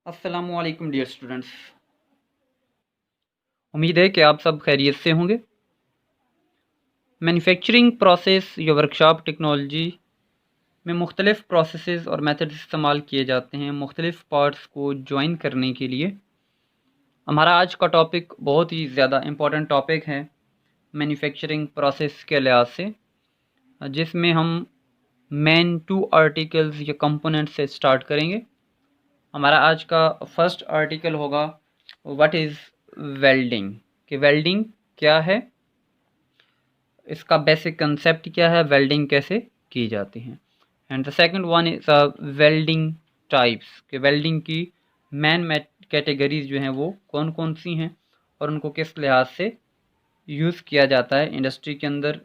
अस्सलामुअलैकुम dear students. उम्मीद है कि आप सब खैरियत से होंगे। मैन्युफैक्चरिंग प्रोसेस या वर्कशॉप टेक्नोलॉजी में मुख्तलिफ़ प्रोसेसेस और मेथड्स इस्तेमाल किए जाते हैं मुख्तलिफ़ पार्ट्स को जॉइन करने के लिए। हमारा आज का टॉपिक बहुत ही ज़्यादा इम्पोर्टेंट टॉपिक है मैन्युफैक्चरिंग प्रोसेस के लिहाज से, जिसमें हम मेन 2 आर्टिकल्स या कंपोनेंट से स्टार्ट करेंगे। हमारा आज का फर्स्ट आर्टिकल होगा व्हाट इज़ वेल्डिंग, कि वेल्डिंग क्या है, इसका बेसिक कंसेप्ट क्या है, वेल्डिंग कैसे की जाती है। And the second one is welding types, कि वेल्डिंग की मेन कैटेगरीज जो हैं वो कौन कौन सी हैं और उनको किस लिहाज से यूज़ किया जाता है इंडस्ट्री के अंदर,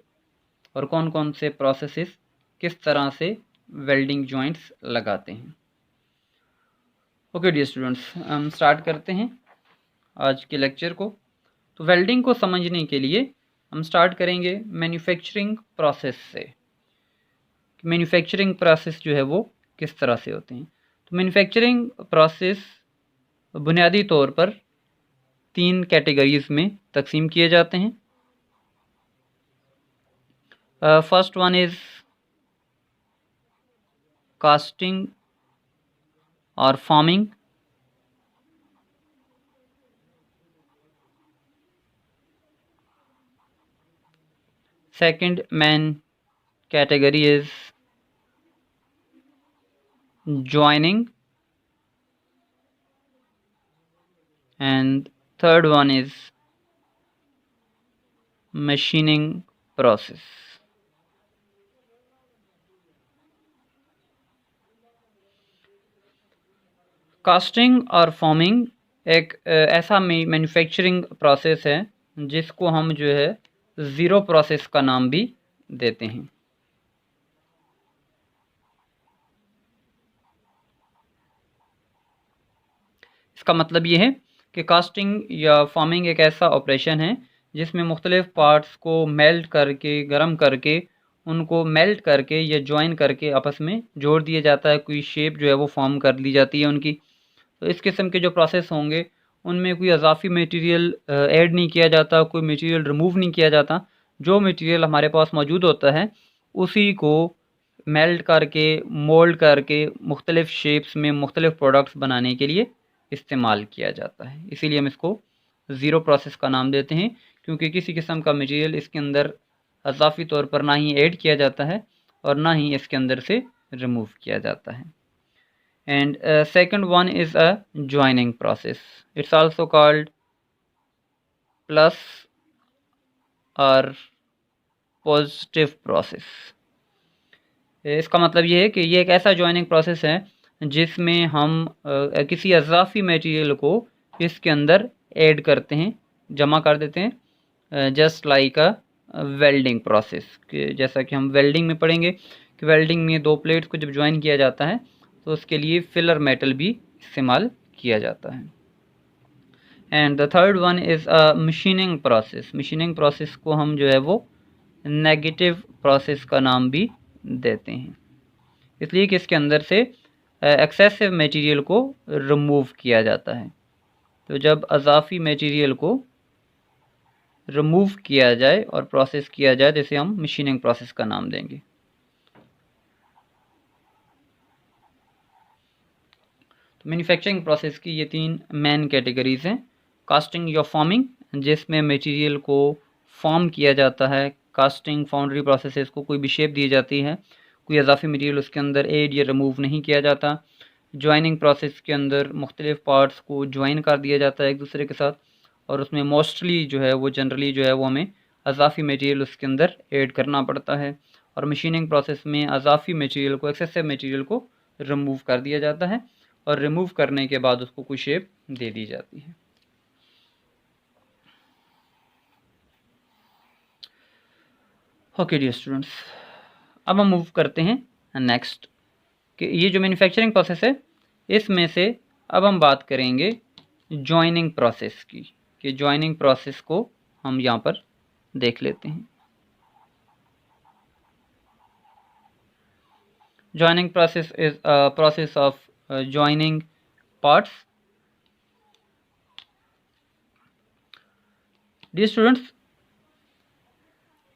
और कौन कौन से प्रोसेसेस किस तरह से वेल्डिंग जॉइंट्स लगाते हैं। ओके डियर स्टूडेंट्स, हम स्टार्ट करते हैं आज के लेक्चर को। तो वेल्डिंग को समझने के लिए हम स्टार्ट करेंगे मैन्युफैक्चरिंग प्रोसेस से। मैन्युफैक्चरिंग प्रोसेस जो है वो किस तरह से होते हैं। तो मैन्युफैक्चरिंग प्रोसेस बुनियादी तौर पर 3 कैटेगरीज में तकसीम किए जाते हैं। फर्स्ट वन इज़ कास्टिंग और forming. Second main category is joining, and third one is machining process. Casting और फॉर्मिंग एक ऐसा मैन्युफैक्चरिंग प्रोसेस है जिसको हम जो है ज़ीरो प्रोसेस का नाम भी देते हैं। इसका मतलब ये है कि कास्टिंग या फॉर्मिंग एक ऐसा ऑपरेशन है जिसमें मुख्तलिफ़ पार्ट्स को मेल्ट करके, गर्म करके, उनको मेल्ट करके या जॉइन करके आपस में जोड़ दिया जाता है, कोई शेप जो है वो फॉर्म कर ली जाती है उनकी। तो इस किस्म के जो प्रोसेस होंगे उनमें कोई अजाफ़ी मटेरियल ऐड नहीं किया जाता, कोई मटेरियल रिमूव नहीं किया जाता। जो मटेरियल हमारे पास मौजूद होता है उसी को मेल्ट करके, मोल्ड करके मुख्तलिफ़ शेप्स में मुख्तलिफ़ प्रोडक्ट्स बनाने के लिए इस्तेमाल किया जाता है। इसीलिए हम इसको ज़ीरो प्रोसेस का नाम देते हैं, क्योंकि किसी किस्म का मटेरियल इसके अंदर अजाफ़ी तौर पर ना ही ऐड किया जाता है और ना ही इसके अंदर से रिमूव किया जाता है। And second one is a joining process. It's also called plus or positive process. इसका मतलब ये है कि ये एक ऐसा जॉइनिंग प्रोसेस है जिसमें हम किसी अजाफ़ी मटेरियल को इसके अंदर ऐड करते हैं, जमा कर देते हैं, जस्ट लाइक अ वेल्डिंग प्रोसेस। जैसा कि हम वेल्डिंग में पढ़ेंगे कि वेल्डिंग में 2 प्लेट्स को जब ज्वाइन किया जाता है तो उसके लिए फिलर मेटल भी इस्तेमाल किया जाता है। And the third one is a machining process. Machining process को हम जो है वो नेगेटिव प्रोसेस का नाम भी देते हैं, इसलिए कि इसके अंदर से एक्सेसिव मटेरियल को रिमूव किया जाता है। तो जब अजाफ़ी मटेरियल को रिमूव किया जाए और प्रोसेस किया जाए, जैसे हम मशीनिंग प्रोसेस का नाम देंगे। तो मैन्युफैक्चरिंग प्रोसेस की ये 3 मेन कैटेगरीज हैं। कास्टिंग या फॉर्मिंग, जिसमें मटेरियल को फॉर्म किया जाता है। कास्टिंग फाउंड्री प्रोसेसेस को कोई भी शेप दी जाती है, कोई अजाफ़ी मटेरियल उसके अंदर ऐड या रिमूव नहीं किया जाता। जॉइनिंग प्रोसेस के अंदर मुख्तलिफ़ पार्ट्स को जॉइन कर दिया जाता है एक दूसरे के साथ, और उसमें मोस्टली जो है वो जनरली जो है वो हमें अजाफ़ी मटेरियल उसके अंदर ऐड करना पड़ता है। और मशीनिंग प्रोसेस में अजाफ़ी मटेरियल को, एक्सेसिव मटेरियल को रिमूव कर दिया जाता है और रिमूव करने के बाद उसको कोई शेप दे दी जाती है। ओके डियर स्टूडेंट्स, अब हम मूव करते हैं नेक्स्ट, कि ये जो मैन्युफैक्चरिंग प्रोसेस है इसमें से अब हम बात करेंगे जॉइनिंग प्रोसेस की, कि जॉइनिंग प्रोसेस को हम यहाँ पर देख लेते हैं। Joining process is a process of joining parts dear students,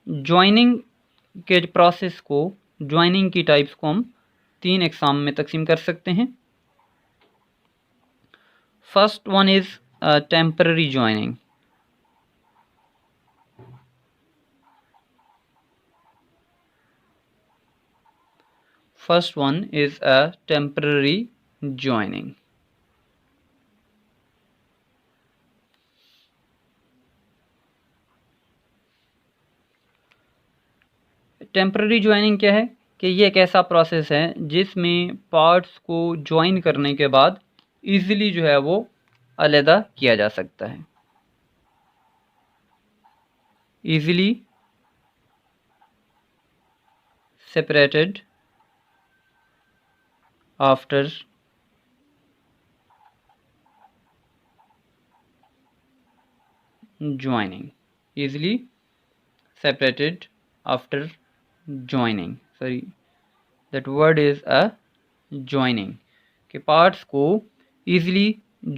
joining के प्रोसेस को, ज्वाइनिंग की टाइप्स को हम 3 एग्जाम में तकसीम कर सकते हैं। First one is temporary joining. First one is a temporary joining. Temporary joining क्या है कि ये एक ऐसा प्रोसेस है जिसमें पार्ट्स को ज्वाइन करने के बाद इजीली जो है वो अलहदा किया जा सकता है। Easily separated after joining. Easily separated after joining. Sorry, that word is a joining. कि पार्ट्स को easily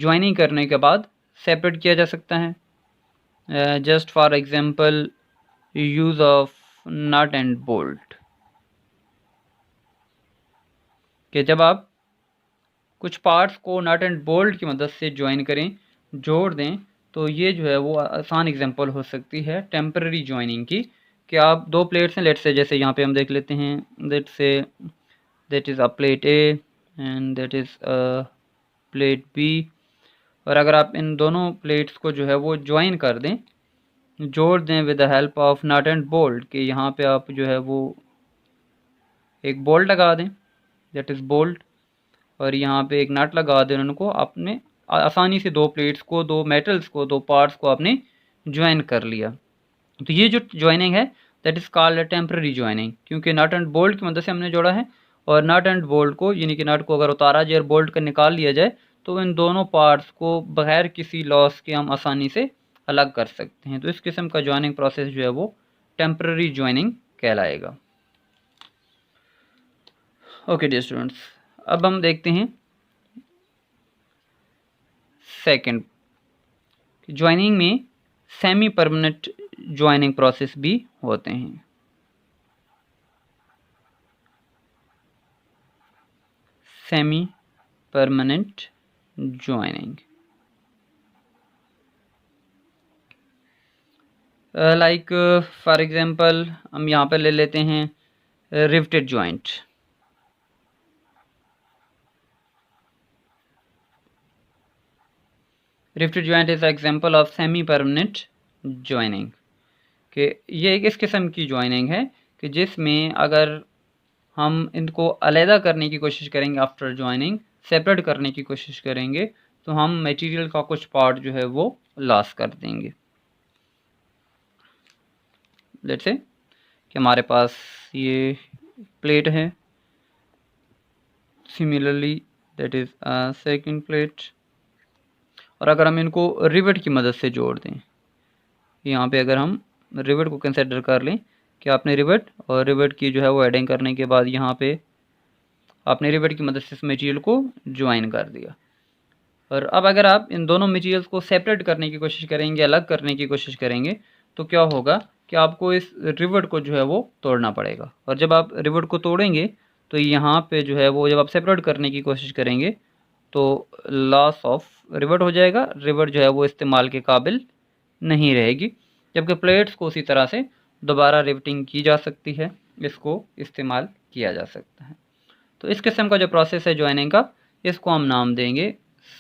joining करने के बाद सेपरेट किया जा सकता है। Just for example, use of nut and bolt, कि जब आप कुछ पार्ट्स को नट एंड बोल्ट की मदद से ज्वाइन करें, जोड़ दें, तो ये जो है वो आसान एग्जांपल हो सकती है टेम्पररी ज्वाइनिंग की। कि आप दो प्लेट्स हैं, लेट से, जैसे यहाँ पे हम देख लेते हैं, let's say that is a plate A and that is a plate B. और अगर आप इन दोनों प्लेट्स को जो है वो ज्वाइन कर दें, जोड़ दें with the help of nut and bolt, कि यहाँ पे आप जो है वो एक बोल्ट लगा दें, दैट इज़ बोल्ट, और यहाँ पे एक नट लगा दें, उनको आपने आसानी से दो प्लेट्स को, दो मेटल्स को, दो पार्ट्स को आपने ज्वाइन कर लिया। तो ये जो ज्वाइनिंग है that is called temporary joining, क्योंकि नट एंड बोल्ट की मदद से हमने जोड़ा है। और नट एंड बोल्ट को, यानी कि नट को अगर उतारा जाए और बोल्ट का निकाल लिया जाए, तो इन दोनों पार्ट्स को बगैर किसी लॉस के हम आसानी से अलग कर सकते हैं। तो इस किस्म का ज्वाइनिंग प्रोसेस जो है वो टेम्पररी ज्वाइनिंग कहलाएगा। ओके डियर स्टूडेंट्स, अब हम देखते हैं सेकंड, ज्वाइनिंग में सेमी परमानेंट ज्वाइनिंग प्रोसेस भी होते हैं। Semi permanent joining, like for example हम यहाँ पे ले लेते हैं riveted joint. Riveted joint is example of semi permanent joining, कि ये एक इस किस्म की ज्वाइनिंग है कि जिसमें अगर हम इनको अलहदा करने की कोशिश करेंगे, आफ्टर ज्वाइनिंग सेपरेट करने की कोशिश करेंगे, तो हम मटेरियल का कुछ पार्ट जो है वो लॉस कर देंगे। लेट्स से कि हमारे पास ये प्लेट है, similarly that is second plate, और अगर हम इनको रिवेट की मदद से जोड़ दें, यहाँ पे अगर हम रिवेट को कंसिडर कर लें कि आपने रिवेट और रिवेट की जो है वो एडिंग करने के बाद यहाँ पे आपने रिवेट की मदद से इस मटेरियल को ज्वाइन कर दिया। और अब अगर आप इन दोनों मटेरियल्स को सेपरेट करने की कोशिश करेंगे, अलग करने की कोशिश करेंगे, तो क्या होगा कि आपको इस रिवेट को जो है वो तोड़ना पड़ेगा। और जब आप रिवेट को तोड़ेंगे तो यहाँ पे जो है वो, जब आप सेपरेट करने की कोशिश करेंगे तो लॉस ऑफ रिवेट हो जाएगा, रिवेट जो है वो इस्तेमाल के काबिल नहीं रहेगी। जबकि प्लेट्स को उसी तरह से दोबारा रिवेटिंग की जा सकती है, इसको इस्तेमाल किया जा सकता है। तो इस किस्म का जो प्रोसेस है ज्वाइनिंग का, इसको हम नाम देंगे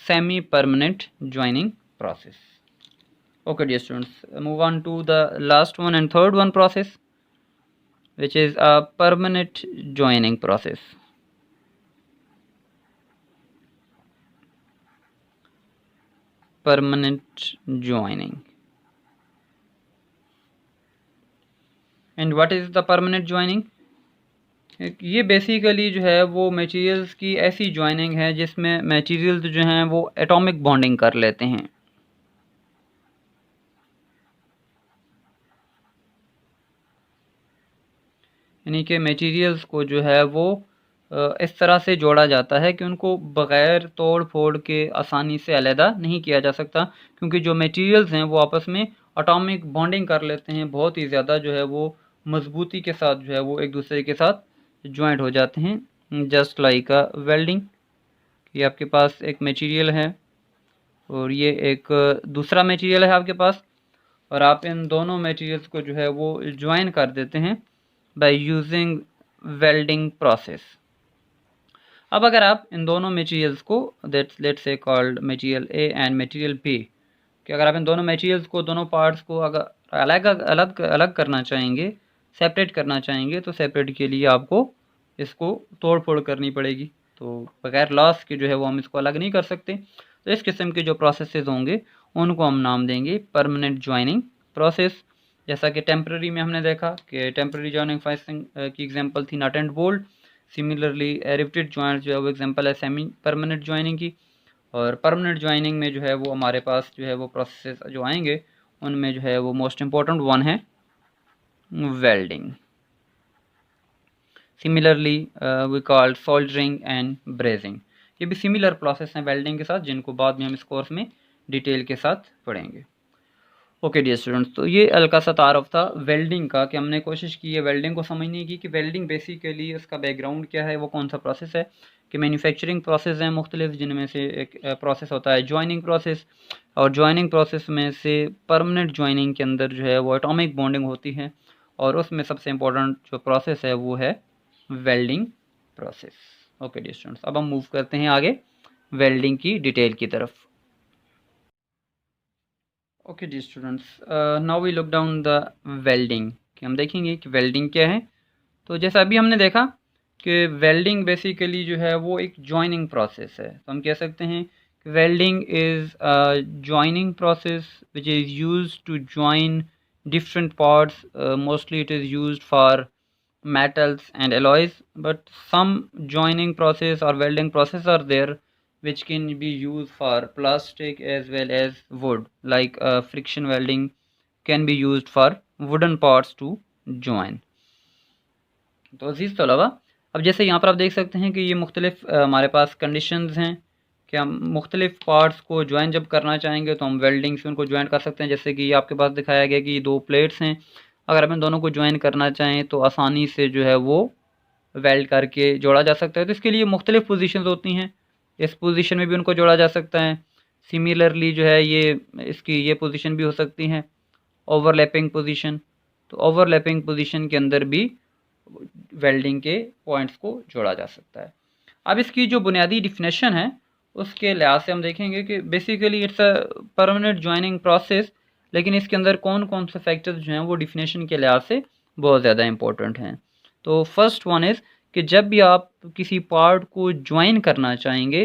semi permanent joining process. Okay dear students, move on to the last one and third one process, which is a permanent joining process. Permanent joining. And what is the permanent joining? ये basically जो है वो materials की ऐसी joining है जिसमें materials जो हैं वो एटॉमिक बॉन्डिंग कर लेते हैं। यानी कि मटेरियल्स को जो है वो इस तरह से जोड़ा जाता है कि उनको बग़ैर तोड़ फोड़ के आसानी से अलहदा नहीं किया जा सकता, क्योंकि जो मटेरियल्स हैं वो आपस में एटॉमिक बॉन्डिंग कर लेते हैं, बहुत ही ज़्यादा जो है वो मजबूती के साथ जो है वो एक दूसरे के साथ ज्वाइंट हो जाते हैं। जस्ट लाइक अ वेल्डिंग, ये आपके पास एक मटेरियल है और ये एक दूसरा मटेरियल है आपके पास, और आप इन दोनों मटेरियल्स को जो है वो ज्वाइन कर देते हैं बाय यूजिंग वेल्डिंग प्रोसेस। अब अगर आप इन दोनों मटेरियल्स को that's let's say called material A and material B, कि अगर आप इन दोनों मटेरियल्स को, दोनों पार्ट्स को अगर अलग अलग अलग करना चाहेंगे, सेपरेट करना चाहेंगे, तो सेपरेट के लिए आपको इसको तोड़ फोड़ करनी पड़ेगी। तो बगैर लॉस के जो है वो हम इसको अलग नहीं कर सकते। तो इस किस्म के जो प्रोसेसेस होंगे उनको हम नाम देंगे परमानेंट ज्वाइनिंग प्रोसेस। जैसा कि टेम्प्रेरी में हमने देखा कि टेम्प्रेरी जॉइनिंग फाइसिंग की एग्जांपल थी nut and bolt. Similarly riveted joints जो है वो एग्जांपल है सेमी परमानेंट ज्वाइनिंग की। और परमानेंट ज्वाइनिंग में जो है वो हमारे पास जो है वो प्रोसेस जो आएंगे उनमें जो है वो मोस्ट इम्पॉर्टेंट वन है welding. Similarly we called soldering and brazing. ये भी सिमिलर प्रोसेस हैं वेल्डिंग के साथ, जिनको बाद में हम इस कोर्स में डिटेल के साथ पढ़ेंगे। ओके डियर स्टूडेंट्स, तो ये हल्का सा तारफ़ था वेल्डिंग का, कि हमने कोशिश की है वेल्डिंग को समझने की कि वेल्डिंग बेसिकली उसका बैकग्राउंड क्या है, वो कौन सा प्रोसेस है। कि मैन्युफैक्चरिंग प्रोसेस हैं मुख्तलिफ, जिनमें से एक प्रोसेस होता है जॉइनिंग प्रोसेस, और जॉइनिंग प्रोसेस में से परमानेंट जॉइनिंग के अंदर जो है वो एटॉमिक बॉन्डिंग होती है, और उसमें सबसे इम्पोर्टेंट जो प्रोसेस है वो है welding process. Okay dear students, अब हम मूव करते हैं आगे वेल्डिंग की डिटेल की तरफ। ओके जी students, now we look down the welding, कि हम देखेंगे कि वेल्डिंग क्या है। तो जैसा अभी हमने देखा कि वेल्डिंग बेसिकली जो है वो एक जॉइनिंग प्रोसेस है। तो हम कह सकते हैं कि welding is joining process which is used to join different parts. Mostly it is used for metals and alloys, but some joining process or welding process are there which can be used for plastic as well as wood, like friction welding can be used for wooden parts to join. तो अजीज़ तो अलावा अब जैसे यहाँ पर आप देख सकते हैं कि ये मुख्तलिफ हमारे पास कंडीशंस हैं कि हम मुख्तलिफ पार्ट्स को ज्वाइन जब करना चाहेंगे तो हम वेल्डिंग से उनको ज्वाइन कर सकते हैं। जैसे कि ये आपके पास दिखाया गया कि ये दो प्लेट्स हैं, अगर हम इन दोनों को ज्वाइन करना चाहें तो आसानी से जो है वो वेल्ड करके जोड़ा जा सकता है। तो इसके लिए मुख्तलिफ पोजीशंस होती हैं, इस पोजीशन में भी उनको जोड़ा जा सकता है। सिमिलरली जो है ये इसकी ये पोजीशन भी हो सकती है ओवरलैपिंग पोजीशन, तो ओवरलैपिंग पोजीशन के अंदर भी वेल्डिंग के पॉइंट्स को जोड़ा जा सकता है। अब इसकी जो बुनियादी डिफिनेशन है उसके लिहाज से हम देखेंगे कि basically it's a permanent joining process, लेकिन इसके अंदर कौन कौन से फैक्टर्स जो हैं वो डिफिनेशन के लिहाज से बहुत ज़्यादा इंपॉर्टेंट हैं। तो फर्स्ट वन इज़ कि जब भी आप किसी पार्ट को ज्वाइन करना चाहेंगे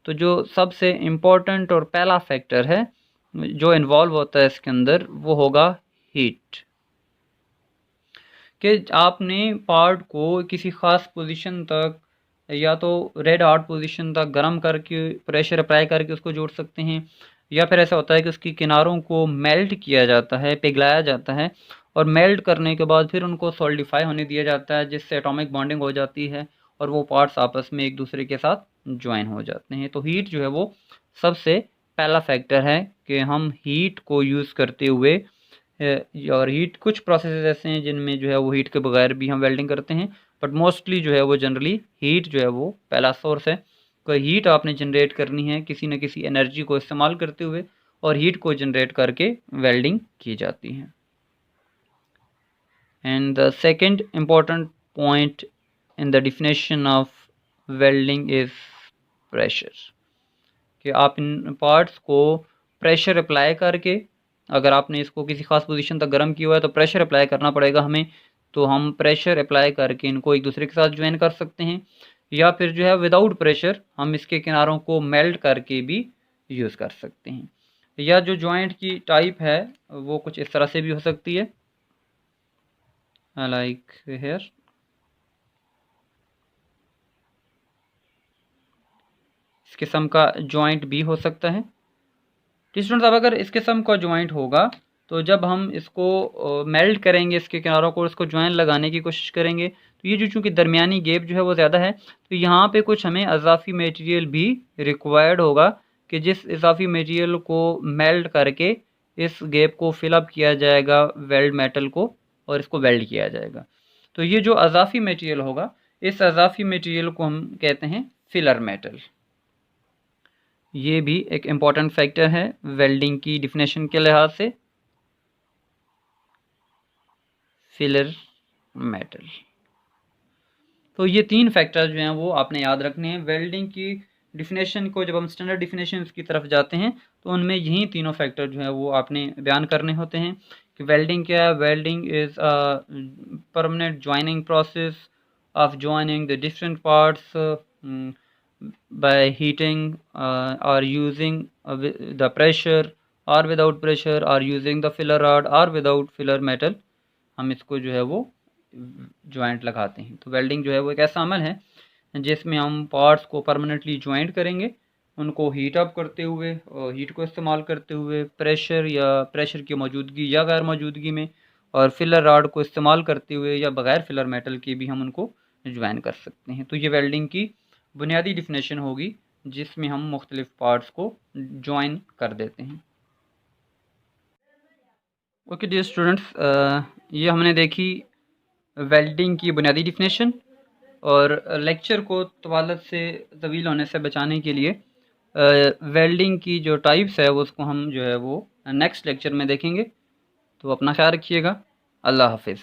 तो जो सबसे इम्पोर्टेंट और पहला फैक्टर है जो इन्वॉल्व होता है इसके अंदर वो होगा हीट। कि आपने पार्ट को किसी ख़ास पोजीशन तक या तो रेड हॉट पोजीशन तक गर्म करके प्रेशर अप्लाई करके उसको जोड़ सकते हैं, या फिर ऐसा होता है कि उसकी किनारों को मेल्ट किया जाता है, पिघलाया जाता है, और मेल्ट करने के बाद फिर उनको सॉलिडिफाई होने दिया जाता है, जिससे एटॉमिक बॉन्डिंग हो जाती है और वो पार्ट्स आपस में एक दूसरे के साथ ज्वाइन हो जाते हैं। तो हीट जो है वो सबसे पहला फैक्टर है कि हम हीट को यूज़ करते हुए और हीट कुछ प्रोसेसेस ऐसे हैं जिनमें जो है वो हीट के बगैर भी हम वेल्डिंग करते हैं, बट मोस्टली जो है वो जनरली हीट जो है वो पहला सोर्स है। कोई हीट आपने जनरेट करनी है किसी न किसी एनर्जी को इस्तेमाल करते हुए, और हीट को जनरेट करके वेल्डिंग की जाती है। And the second important point in the definition of welding is pressure, कि आप इन पार्ट्स को प्रेशर अप्लाई करके, अगर आपने इसको किसी ख़ास पोजीशन तक गर्म किया हुआ है तो प्रेशर अप्लाई करना पड़ेगा हमें, तो हम प्रेशर अप्लाई करके इनको एक दूसरे के साथ ज्वाइन कर सकते हैं, या फिर जो है विदाउट प्रेशर हम इसके किनारों को मेल्ट करके भी यूज़ कर सकते हैं। या जो जॉइंट की टाइप है वो कुछ इस तरह से भी हो सकती है, लाइक हेयर। इस किस्म का जॉइंट भी हो सकता है। स्टूडेंट्स, अब अगर इस किस्म का जॉइंट होगा तो जब हम इसको मेल्ट करेंगे, इसके किनारों को इसको जॉइन लगाने की कोशिश करेंगे, तो ये जो चूँकि दरमियानी गैप जो है वो ज़्यादा है, तो यहाँ पे कुछ हमें इजाफी मटेरियल भी रिक्वायर्ड होगा कि जिस इजाफी मटेरियल को मेल्ट करके इस गैप को फिलअप किया जाएगा वेल्ड मेटल को और इसको वेल्ड किया जाएगा। तो ये जो अजाफी मटेरियल होगा, इस अजाफी मटेरियल को हम कहते हैं फिलर मेटल। ये भी एक इम्पॉर्टेंट फैक्टर है वेल्डिंग की डिफिनेशन के लिहाज से, फिलर मेटल। तो ये 3 फैक्टर जो हैं वो आपने याद रखने हैं। वेल्डिंग की डिफिनेशन को जब हम स्टैंडर्ड डिफिनेशन की तरफ जाते हैं तो उनमें यही तीनों फैक्टर जो हैं वो आपने बयान करने होते हैं कि वेल्डिंग क्या है। Welding is permanent joining process of joining the different parts by heating or using the pressure or without pressure or using the filler rod or without filler metal, हम इसको जो है वो ज्वाइंट लगाते हैं। तो वेल्डिंग जो है वो एक ऐसा अमल है जिसमें हम पार्ट्स को परमानेंटली ज्वाइंट करेंगे, उनको हीट अप करते हुए और हीट को इस्तेमाल करते हुए प्रेशर की मौजूदगी या गैर मौजूदगी में, और फिलर रॉड को इस्तेमाल करते हुए या बग़ैर फिलर मेटल के भी हम उनको ज्वाइन कर सकते हैं। तो ये वेल्डिंग की बुनियादी डिफिनेशन होगी जिसमें हम मुख्तलिफ पार्ट्स को ज्वाइन कर देते हैं। ओके डियर स्टूडेंट्स, ये हमने देखी वेल्डिंग की बुनियादी डिफिनेशन, और लेक्चर को तवालत से तवील होने से बचाने के लिए वेल्डिंग की जो टाइप्स है वो उसको हम जो है वो नेक्स्ट लेक्चर में देखेंगे। तो अपना ख्याल रखिएगा। अल्लाह हाफिज़।